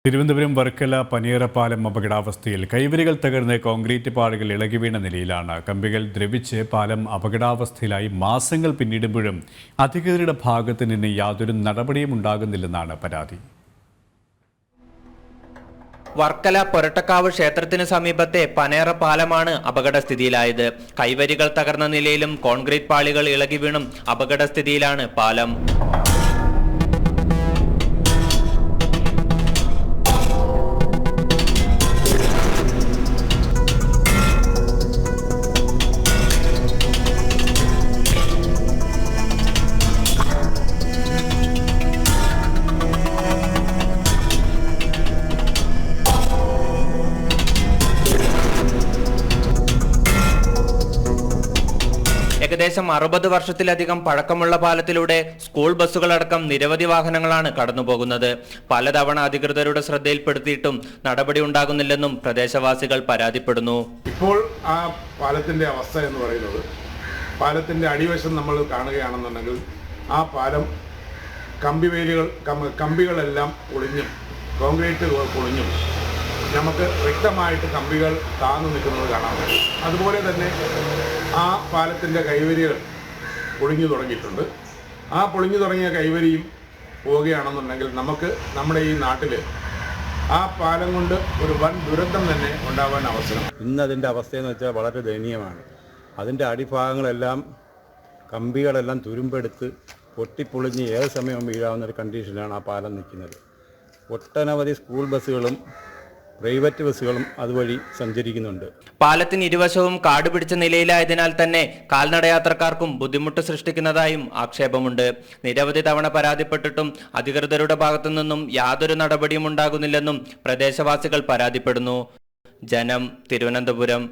തിരുവനന്തപുരം വർക്കല പനിയറപ്പാലം അപകടാവസ്ഥയിൽ കൈവരികൾ തകർന്ന് കോൺക്രീറ്റ് പാളികൾ ഇളകി വീണ നിലയിലാണ്. കമ്പികൾ ദ്രവിച്ച് പാലം അപകടാവസ്ഥയിലായി മാസങ്ങൾ പിന്നിടുമ്പോഴും അധികൃതരുടെ ഭാഗത്തു നിന്ന് യാതൊരു നടപടിയും ഉണ്ടാകുന്നില്ലെന്നാണ് പരാതി. വർക്കല പൊരട്ടക്കാവ് ക്ഷേത്രത്തിന് സമീപത്തെ പനേറ പാലമാണ് അപകടസ്ഥിതിയിലായത്. കൈവരികൾ തകർന്ന നിലയിലും കോൺക്രീറ്റ് പാളികൾ ഇളകി വീണും അപകടസ്ഥിതിയിലാണ് പാലം. ഏകദേശം 60 വർഷത്തിലധികം പഴക്കമുള്ള പാലത്തിലൂടെ സ്കൂൾ ബസ്സുകളടക്കം നിരവധി വാഹനങ്ങളാണ് കടന്നുപോകുന്നത്. പലതവണ അധികൃതരുടെ ശ്രദ്ധയിൽപ്പെടുത്തിയിട്ടും നടപടി ഉണ്ടാകുന്നില്ലെന്നും പ്രദേശവാസികൾ പരാതിപ്പെടുന്നു. ഇപ്പോൾ ആ പാലത്തിന്റെ അവസ്ഥ എന്ന് പറയുന്നത്, പാലത്തിന്റെ അടിവശം നമ്മൾ കാണുകയാണെന്നുണ്ടെങ്കിൽ ആ പാലം കമ്പികളെല്ലാം പൊളിഞ്ഞും കോൺക്രീറ്റ് പൊളിഞ്ഞും നമുക്ക് വ്യക്തമായിട്ട് കമ്പികൾ താന്നു നിൽക്കുന്നത് കാണാൻ പറ്റും. അതുപോലെ തന്നെ ആ പാലത്തിൻ്റെ കൈവരികൾ പൊളിഞ്ഞു തുടങ്ങിയിട്ടുണ്ട്. ആ പൊളിഞ്ഞു തുടങ്ങിയ കൈവരിയും പോവുകയാണെന്നുണ്ടെങ്കിൽ നമുക്ക് നമ്മുടെ ഈ നാട്ടിൽ ആ പാലം കൊണ്ട് ഒരു വൻ ദുരന്തം തന്നെ ഉണ്ടാവാൻ അവസരം. ഇന്ന് അതിൻ്റെ അവസ്ഥയെന്ന് വെച്ചാൽ വളരെ ദയനീയമാണ്. അതിൻ്റെ അടിഭാഗങ്ങളെല്ലാം കമ്പികളെല്ലാം തുരുമ്പെടുത്ത് പൊട്ടിപ്പൊളിഞ്ഞ് ഏത് സമയവും വീഴാവുന്ന ഒരു കണ്ടീഷനിലാണ് ആ പാലം നിൽക്കുന്നത്. ഒട്ടനവധി സ്കൂൾ ബസ്സുകളും പ്രൈവറ്റ് ബസ്സുകളും അതുവഴി സഞ്ചരിക്കുന്നുണ്ട്. പാലത്തിന് ഇരുവശവും കാട് പിടിച്ച നിലയിലായതിനാൽ തന്നെ കാൽനടയാത്രക്കാർക്കും ബുദ്ധിമുട്ട് സൃഷ്ടിക്കുന്നതായും ആക്ഷേപമുണ്ട്. നിരവധി തവണ പരാതിപ്പെട്ടിട്ടും അധികൃതരുടെ ഭാഗത്തു നിന്നും യാതൊരു നടപടിയും ഉണ്ടാകുന്നില്ലെന്നും പ്രദേശവാസികൾ പരാതിപ്പെടുന്നു. ജനം, തിരുവനന്തപുരം.